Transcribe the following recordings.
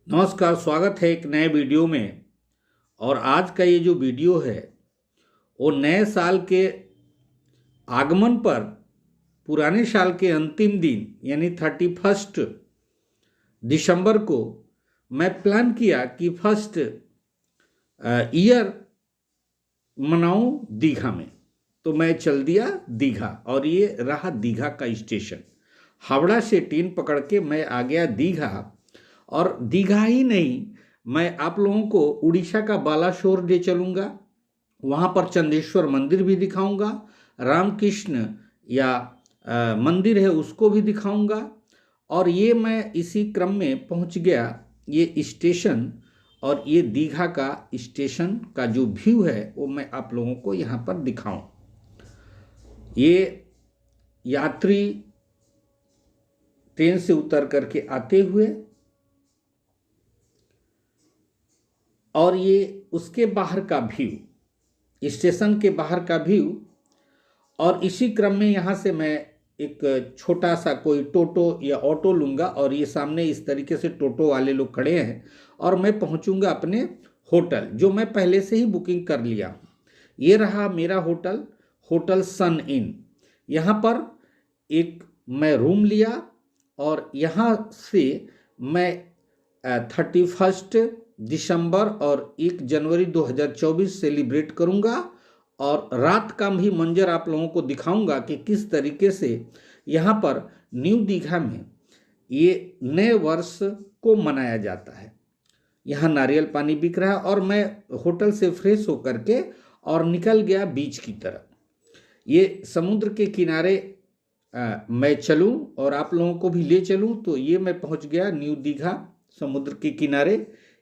नमस्कार, स्वागत है एक नए वीडियो में। और आज का ये जो वीडियो है वो नए साल के आगमन पर पुराने साल के अंतिम दिन यानी 31 दिसंबर को मैं प्लान किया कि फर्स्ट ईयर मनाऊं दीघा में। तो मैं चल दिया दीघा और ये रहा दीघा का स्टेशन। हावड़ा से ट्रेन पकड़ के मैं आ गया दीघा। और दीघा ही नहीं, मैं आप लोगों को उड़ीसा का बालासोर ले चलूँगा। वहाँ पर चंदेश्वर मंदिर भी दिखाऊंगा, रामकृष्ण या मंदिर है उसको भी दिखाऊंगा। और ये मैं इसी क्रम में पहुँच गया ये स्टेशन। और ये दीघा का स्टेशन का जो व्यू है वो मैं आप लोगों को यहाँ पर दिखाऊं। ये यात्री ट्रेन से उतर करके आते हुए और ये उसके बाहर का व्यू, स्टेशन के बाहर का व्यू। और इसी क्रम में यहाँ से मैं एक छोटा सा कोई टोटो या ऑटो लूँगा और ये सामने इस तरीके से टोटो वाले लोग खड़े हैं और मैं पहुँचूँगा अपने होटल जो मैं पहले से ही बुकिंग कर लिया हूँ। ये रहा मेरा होटल, होटल सन इन। यहाँ पर एक मैं रूम लिया और यहाँ से मैं 31 दिसंबर और 1 जनवरी 2024 सेलिब्रेट करूँगा। और रात का भी मंजर आप लोगों को दिखाऊंगा कि किस तरीके से यहाँ पर न्यू दीघा में ये नए वर्ष को मनाया जाता है। यहाँ नारियल पानी बिक रहा है और मैं होटल से फ्रेश होकर के और निकल गया बीच की तरफ। ये समुद्र के किनारे मैं चलूँ और आप लोगों को भी ले चलूँ। तो ये मैं पहुँच गया न्यू दीघा समुद्र के किनारे।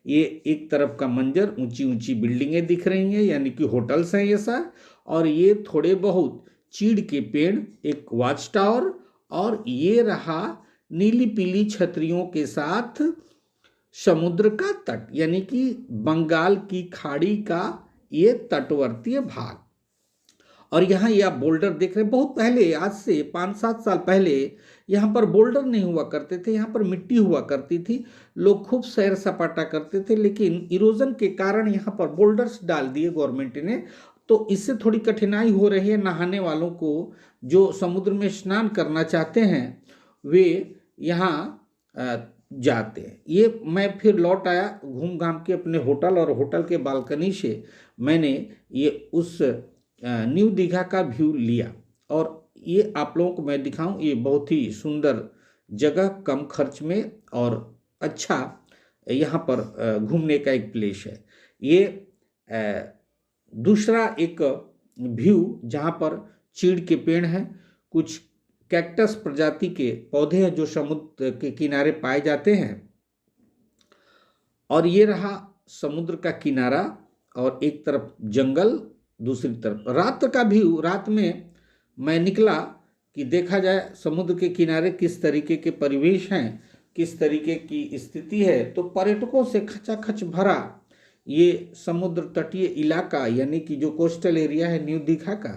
ये एक तरफ का मंजर, ऊंची ऊंची बिल्डिंगें दिख रही हैं यानी कि होटल्स हैं ये सब। और ये थोड़े बहुत चीड़ के पेड़, एक वॉच टावर और ये रहा नीली पीली छतरियों के साथ समुद्र का तट यानी कि बंगाल की खाड़ी का ये तटवर्तीय भाग। और यहाँ ये आप बोल्डर देख रहे हैं। बहुत पहले, आज से 5-7 साल पहले यहाँ पर बोल्डर नहीं हुआ करते थे, यहाँ पर मिट्टी हुआ करती थी। लोग खूब सैर सपाटा करते थे, लेकिन इरोजन के कारण यहाँ पर बोल्डर्स डाल दिए गवर्नमेंट ने। तो इससे थोड़ी कठिनाई हो रही है नहाने वालों को। जो समुद्र में स्नान करना चाहते हैं वे यहाँ जाते हैं। ये मैं फिर लौट आया घूम घाम के अपने होटल और होटल के बालकनी से मैंने ये उस न्यू दीघा का व्यू लिया। और ये आप लोगों को मैं दिखाऊं, ये बहुत ही सुंदर जगह, कम खर्च में और अच्छा यहाँ पर घूमने का एक प्लेस है। ये दूसरा एक व्यू जहाँ पर चीड़ के पेड़ हैं, कुछ कैक्टस प्रजाति के पौधे हैं जो समुद्र के किनारे पाए जाते हैं। और ये रहा समुद्र का किनारा और एक तरफ जंगल, दूसरी तरफ रात का व्यू। रात में मैं निकला कि देखा जाए समुद्र के किनारे किस तरीके के परिवेश हैं, किस तरीके की स्थिति है। तो पर्यटकों से खचाखच भरा ये समुद्र तटीय इलाका यानी कि जो कोस्टल एरिया है न्यू दीघा का,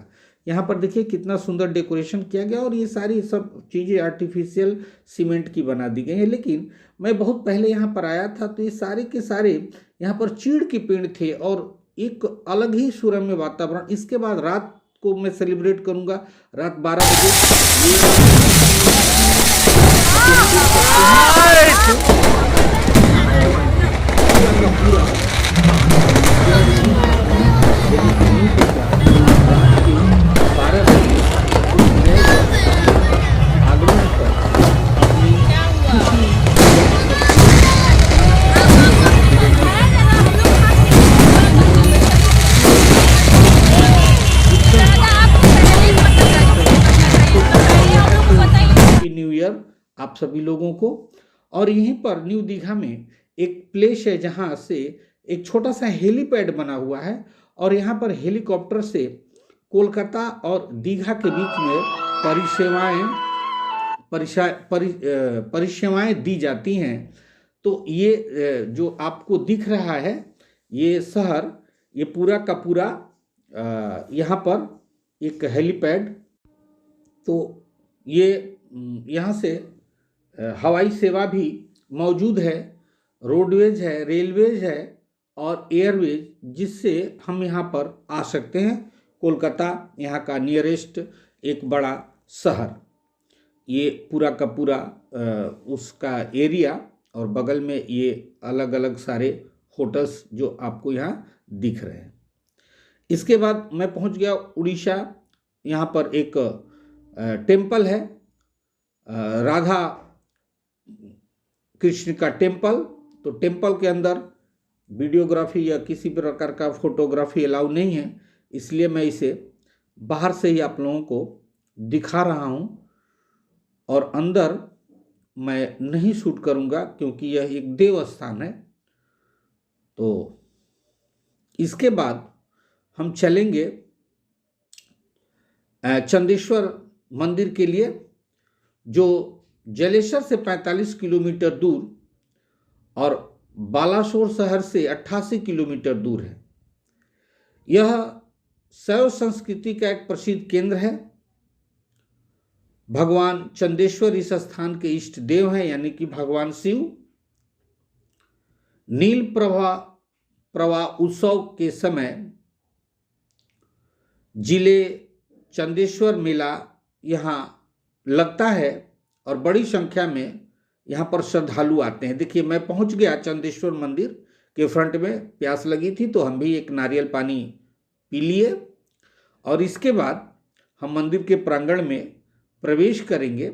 यहाँ पर देखिए कितना सुंदर डेकोरेशन किया गया। और ये सारी सब चीज़ें आर्टिफिशियल सीमेंट की बना दी गई हैं। लेकिन मैं बहुत पहले यहाँ पर आया था तो ये सारे के सारे यहाँ पर चीड़ के पेड़ थे और एक अलग ही सुरम्य वातावरण। इसके बाद रात को मैं सेलिब्रेट करूँगा रात 12 बजे। न्यू ईयर आप सभी लोगों को। और यहीं पर न्यू दीघा में एक प्लेस है जहाँ से एक छोटा सा हेलीपैड बना हुआ है और यहाँ पर हेलीकॉप्टर से कोलकाता और दीघा के बीच में परिसेवाएं दी जाती हैं। तो ये जो आपको दिख रहा है ये शहर, ये पूरा का पूरा यहाँ पर एक हेलीपैड। तो ये यहाँ से हवाई सेवा भी मौजूद है। रोडवेज है, रेलवेज है और एयरवेज, जिससे हम यहाँ पर आ सकते हैं। कोलकाता यहाँ का नियरेस्ट एक बड़ा शहर, ये पूरा का पूरा उसका एरिया, और बगल में ये अलग अलग सारे होटल्स जो आपको यहाँ दिख रहे हैं। इसके बाद मैं पहुँच गया उड़ीसा। यहाँ पर एक टेम्पल है, राधा कृष्ण का टेम्पल। तो टेम्पल के अंदर वीडियोग्राफी या किसी प्रकार का फोटोग्राफी अलाउ नहीं है, इसलिए मैं इसे बाहर से ही आप लोगों को दिखा रहा हूँ, और अंदर मैं नहीं शूट करूँगा क्योंकि यह एक देव स्थान है। तो इसके बाद हम चलेंगे चंदेश्वर मंदिर के लिए, जो जलेसर से 45 किलोमीटर दूर और बालासोर शहर से 88 किलोमीटर दूर है। यह शैव संस्कृति का एक प्रसिद्ध केंद्र है। भगवान चंदेश्वर इस स्थान के इष्ट देव हैं, यानी कि भगवान शिव। नील प्रवाह उत्सव के समय जिले चंदेश्वर मेला यहाँ लगता है और बड़ी संख्या में यहाँ पर श्रद्धालु आते हैं। देखिए, मैं पहुँच गया चंदेश्वर मंदिर के फ्रंट में। प्यास लगी थी तो हम भी एक नारियल पानी पी लिए, और इसके बाद हम मंदिर के प्रांगण में प्रवेश करेंगे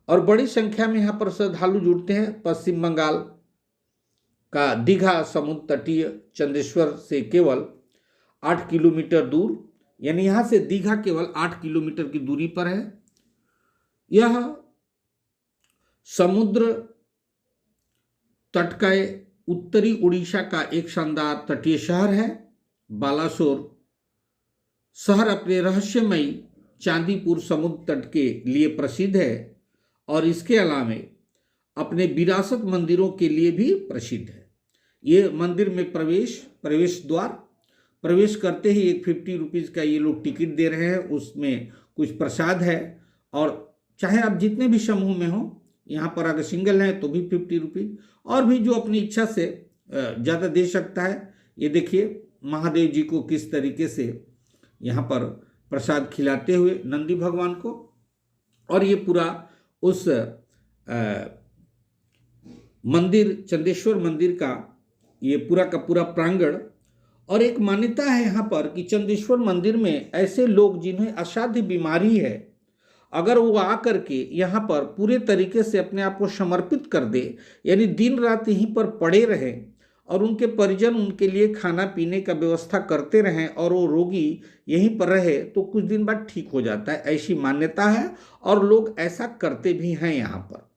और बड़ी संख्या में यहाँ पर श्रद्धालु जुड़ते हैं। पश्चिम बंगाल का दीघा समुद्र तटीय चंदेश्वर से केवल 8 किलोमीटर दूर, यानी यहाँ से दीघा केवल 8 किलोमीटर की दूरी पर है। यह समुद्र तट का उत्तरी उड़ीसा का एक शानदार तटीय शहर है। बालासोर शहर अपने रहस्यमयी चांदीपुर समुद्र तट के लिए प्रसिद्ध है, और इसके अलावा अपने विरासत मंदिरों के लिए भी प्रसिद्ध है। ये मंदिर में प्रवेश द्वार, प्रवेश करते ही एक 50 रुपीज़ का ये लोग टिकट दे रहे हैं, उसमें कुछ प्रसाद है, और चाहे आप जितने भी समूह में हो, यहाँ पर अगर सिंगल हैं तो भी 50 रुपीज़, और भी जो अपनी इच्छा से ज़्यादा दे सकता है। ये देखिए महादेव जी को किस तरीके से यहाँ पर प्रसाद खिलाते हुए नंदी भगवान को, और ये पूरा उस मंदिर चंदेश्वर मंदिर का ये पूरा का पूरा प्रांगण। और एक मान्यता है यहाँ पर कि चंदेश्वर मंदिर में ऐसे लोग जिन्हें असाध्य बीमारी है, अगर वो आकर के यहाँ पर पूरे तरीके से अपने आप को समर्पित कर दे, यानी दिन रात यहीं पर पड़े रहें और उनके परिजन उनके लिए खाना पीने का व्यवस्था करते रहें और वो रोगी यहीं पर रहे, तो कुछ दिन बाद ठीक हो जाता है, ऐसी मान्यता है और लोग ऐसा करते भी हैं यहाँ पर।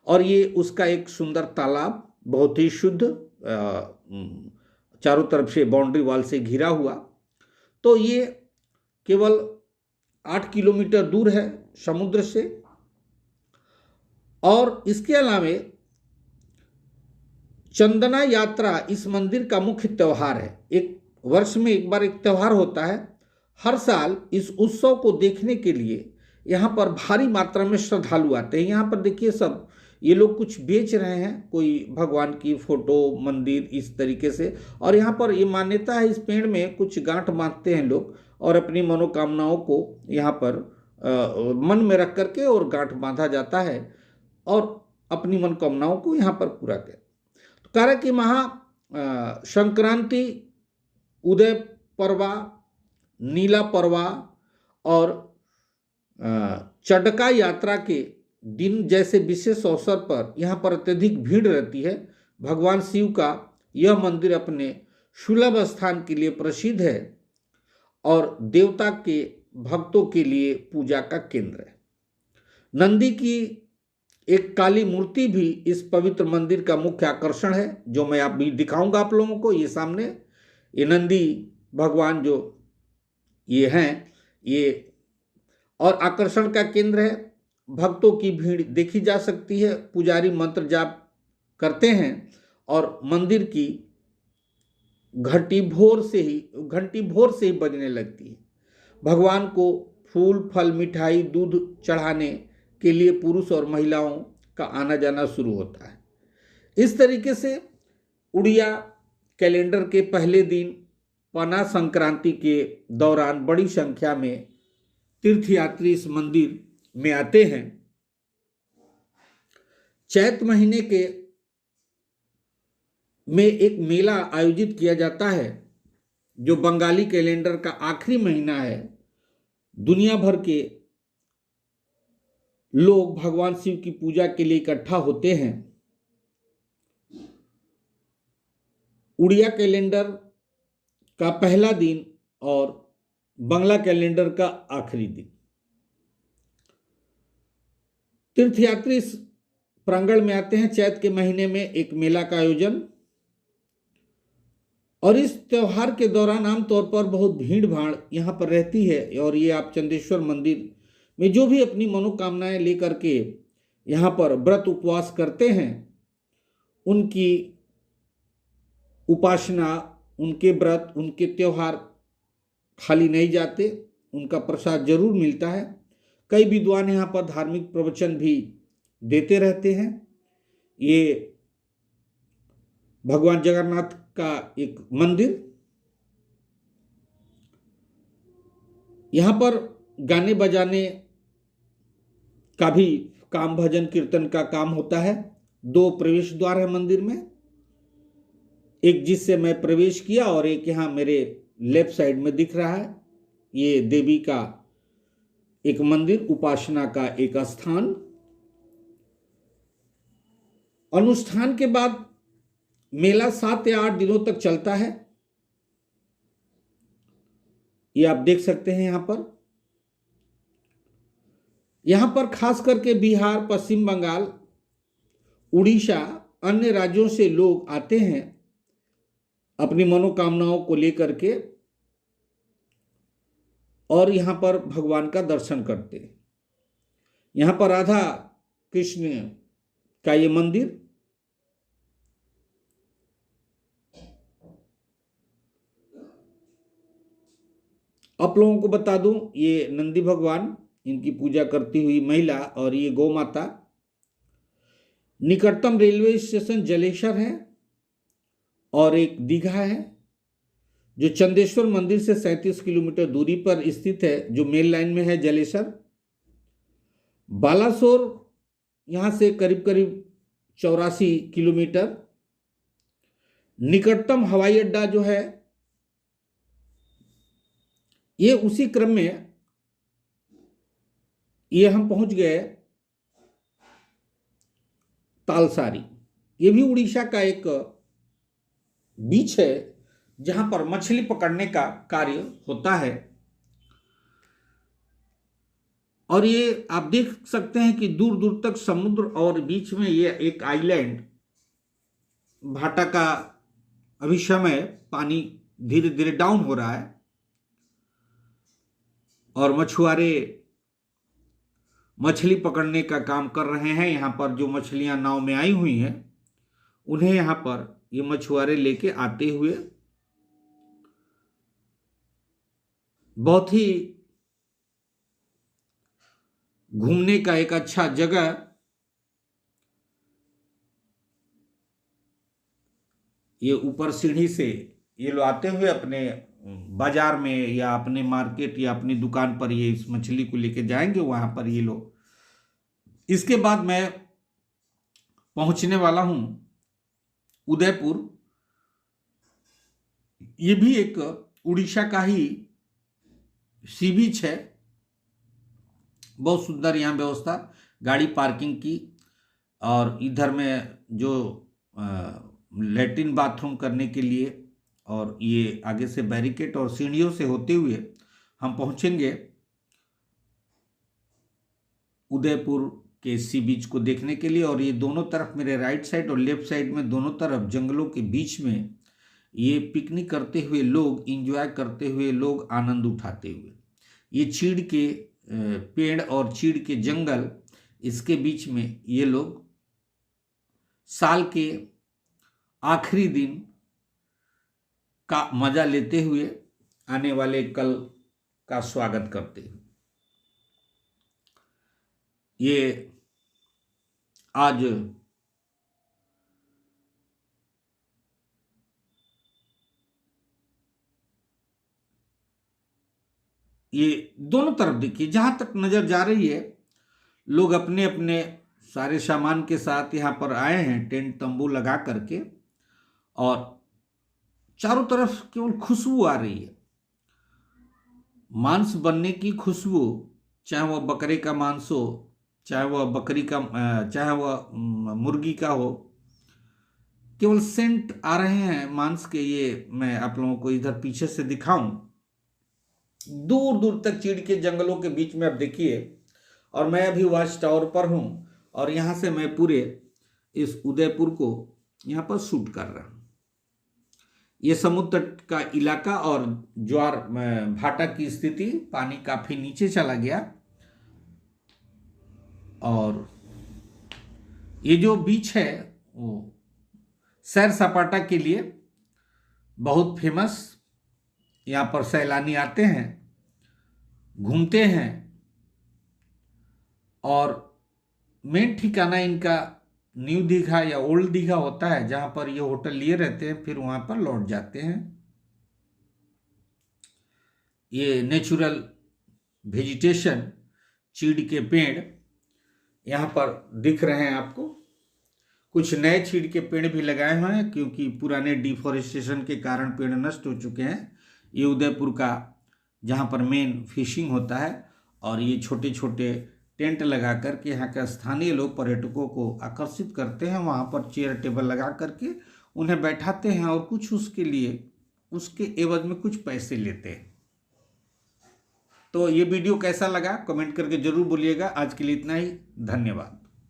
और ये उसका एक सुंदर तालाब, बहुत ही शुद्ध, चारों तरफ से बाउंड्री वॉल से घिरा हुआ। तो ये केवल 8 किलोमीटर दूर है समुद्र से। और इसके अलावा चंदना यात्रा इस मंदिर का मुख्य त्यौहार है। एक वर्ष में एक बार एक त्यौहार होता है। हर साल इस उत्सव को देखने के लिए यहाँ पर भारी मात्रा में श्रद्धालु आते हैं। यहाँ पर देखिए सब ये लोग कुछ बेच रहे हैं, कोई भगवान की फोटो, मंदिर, इस तरीके से। और यहाँ पर ये मान्यता है, इस पेड़ में कुछ गांठ बांधते हैं लोग और अपनी मनोकामनाओं को यहाँ पर मन में रख करके और गांठ बांधा जाता है और अपनी मनोकामनाओं को यहाँ पर पूरा करें। तो कह रहे कि महा संक्रांति, उदय पर्वा, नीला पर्वा और चडका यात्रा के दिन जैसे विशेष अवसर पर यहाँ पर अत्यधिक भीड़ रहती है। भगवान शिव का यह मंदिर अपने सुलभ स्थान के लिए प्रसिद्ध है और देवता के भक्तों के लिए पूजा का केंद्र है। नंदी की एक काली मूर्ति भी इस पवित्र मंदिर का मुख्य आकर्षण है, जो मैं आप भी दिखाऊंगा आप लोगों को। ये सामने ये नंदी भगवान जो ये हैं, ये और आकर्षण का केंद्र है। भक्तों की भीड़ देखी जा सकती है। पुजारी मंत्र जाप करते हैं और मंदिर की घंटी भोर से ही बजने लगती है। भगवान को फूल, फल, मिठाई, दूध चढ़ाने के लिए पुरुष और महिलाओं का आना जाना शुरू होता है। इस तरीके से उड़िया कैलेंडर के पहले दिन पना संक्रांति के दौरान बड़ी संख्या में तीर्थयात्री इस मंदिर में आते हैं। चैत महीने के में एक मेला आयोजित किया जाता है जो बंगाली कैलेंडर का आखिरी महीना है। दुनिया भर के लोग भगवान शिव की पूजा के लिए इकट्ठा होते हैं। उड़िया कैलेंडर का पहला दिन और बांग्ला कैलेंडर का आखिरी दिन। तीर्थयात्री इस प्रांगण में आते हैं। चैत के महीने में एक मेला का आयोजन, और इस त्योहार के दौरान आमतौर पर बहुत भीड़ भाड़ यहाँ पर रहती है। और ये आप चंदेश्वर मंदिर में जो भी अपनी मनोकामनाएं लेकर के यहाँ पर व्रत उपवास करते हैं, उनकी उपासना, उनके व्रत, उनके त्योहार खाली नहीं जाते, उनका प्रसाद जरूर मिलता है। कई विद्वान यहाँ पर धार्मिक प्रवचन भी देते रहते हैं। ये भगवान जगन्नाथ का एक मंदिर, यहाँ पर गाने बजाने का भी काम, भजन कीर्तन का काम होता है। 2 प्रवेश द्वार है मंदिर में, एक जिससे मैं प्रवेश किया और एक यहाँ मेरे लेफ्ट साइड में दिख रहा है। ये देवी का एक मंदिर, उपासना का एक स्थान। अनुष्ठान के बाद मेला 7 या 8 दिनों तक चलता है। ये आप देख सकते हैं यहां पर खास करके बिहार, पश्चिम बंगाल, उड़ीसा, अन्य राज्यों से लोग आते हैं अपनी मनोकामनाओं को लेकर के, और यहां पर भगवान का दर्शन करते हैं। यहां पर राधा कृष्ण का ये मंदिर, आप लोगों को बता दूं, ये नंदी भगवान, इनकी पूजा करती हुई महिला, और ये गौ माता। निकटतम रेलवे स्टेशन जलेसर है और एक दीघा है जो चंदेश्वर मंदिर से 37 किलोमीटर दूरी पर स्थित है, जो मेन लाइन में है जलेसर। बालासोर यहाँ से करीब करीब 84 किलोमीटर। निकटतम हवाई अड्डा जो है ये उसी क्रम में ये हम पहुंच गए तालसारी। ये भी उड़ीसा का एक बीच है जहां पर मछली पकड़ने का कार्य होता है। और ये आप देख सकते हैं कि दूर दूर तक समुद्र, और बीच में ये एक आइलैंड भाटा का अभी समय पानी धीरे धीरे डाउन हो रहा है, और मछुआरे मछली पकड़ने का काम कर रहे हैं। यहाँ पर जो मछलियां नाव में आई हुई हैं उन्हें यहाँ पर ये मछुआरे लेके आते हुए, बहुत ही घूमने का एक अच्छा जगह। ये ऊपर सीढ़ी से ये लोग आते हुए अपने बाजार में या अपने मार्केट या अपनी दुकान पर ये इस मछली को लेके जाएंगे, वहां पर ये लोग। इसके बाद मैं पहुंचने वाला हूं उदयपुर। ये भी एक उड़ीसा का ही सी बीच है। बहुत सुंदर यहाँ व्यवस्था गाड़ी पार्किंग की, और इधर में जो लैट्रिन बाथरूम करने के लिए, और ये आगे से बैरिकेड और सीढ़ियों से होते हुए हम पहुंचेंगे उदयपुर के सी बीच को देखने के लिए। और ये दोनों तरफ, मेरे राइट साइड और लेफ्ट साइड में, दोनों तरफ जंगलों के बीच में ये पिकनिक करते हुए लोग, इंजॉय करते हुए लोग, आनंद उठाते हुए, ये चीड़ के पेड़ और चीड़ के जंगल, इसके बीच में ये लोग साल के आखिरी दिन का मजा लेते हुए आने वाले कल का स्वागत करते हैं। ये आज ये दोनों तरफ देखिए, जहाँ तक नज़र जा रही है लोग अपने अपने सारे सामान के साथ यहाँ पर आए हैं टेंट तंबू लगा करके, और चारों तरफ केवल खुशबू आ रही है, मांस बनने की खुशबू, चाहे वह बकरे का मांस हो, चाहे वह बकरी का, चाहे वह मुर्गी का हो, केवल सेंट आ रहे हैं मांस के। ये मैं आप लोगों को इधर पीछे से दिखाऊं, दूर दूर तक चीड़ के जंगलों के बीच में आप देखिए, और मैं अभी वॉच टावर पर हूं, और यहाँ से मैं पूरे इस उदयपुर को यहाँ पर शूट कर रहा हूँ। ये समुद्र तट का इलाका और ज्वार भाटा की स्थिति, पानी काफी नीचे चला गया, और ये जो बीच है वो सैर सपाटा के लिए बहुत फेमस, यहाँ पर सैलानी आते हैं, घूमते हैं, और मेन ठिकाना इनका न्यू दीघा या ओल्ड दीघा होता है, जहां पर ये होटल लिए रहते हैं, फिर वहां पर लौट जाते हैं। ये नेचुरल वेजिटेशन, चीड़ के पेड़ यहाँ पर दिख रहे हैं आपको। कुछ नए चीड़ के पेड़ भी लगाए हुए हैं, क्योंकि पुराने डिफॉरेस्टेशन के कारण पेड़ नष्ट हो चुके हैं। ये उदयपुर का जहाँ पर मेन फिशिंग होता है, और ये छोटे छोटे टेंट लगा करके यहाँ का स्थानीय लोग पर्यटकों को आकर्षित करते हैं, वहाँ पर चेयर टेबल लगा करके उन्हें बैठाते हैं, और कुछ उसके लिए उसके एवज में कुछ पैसे लेते हैं। तो ये वीडियो कैसा लगा कमेंट करके जरूर बोलिएगा। आज के लिए इतना ही, धन्यवाद।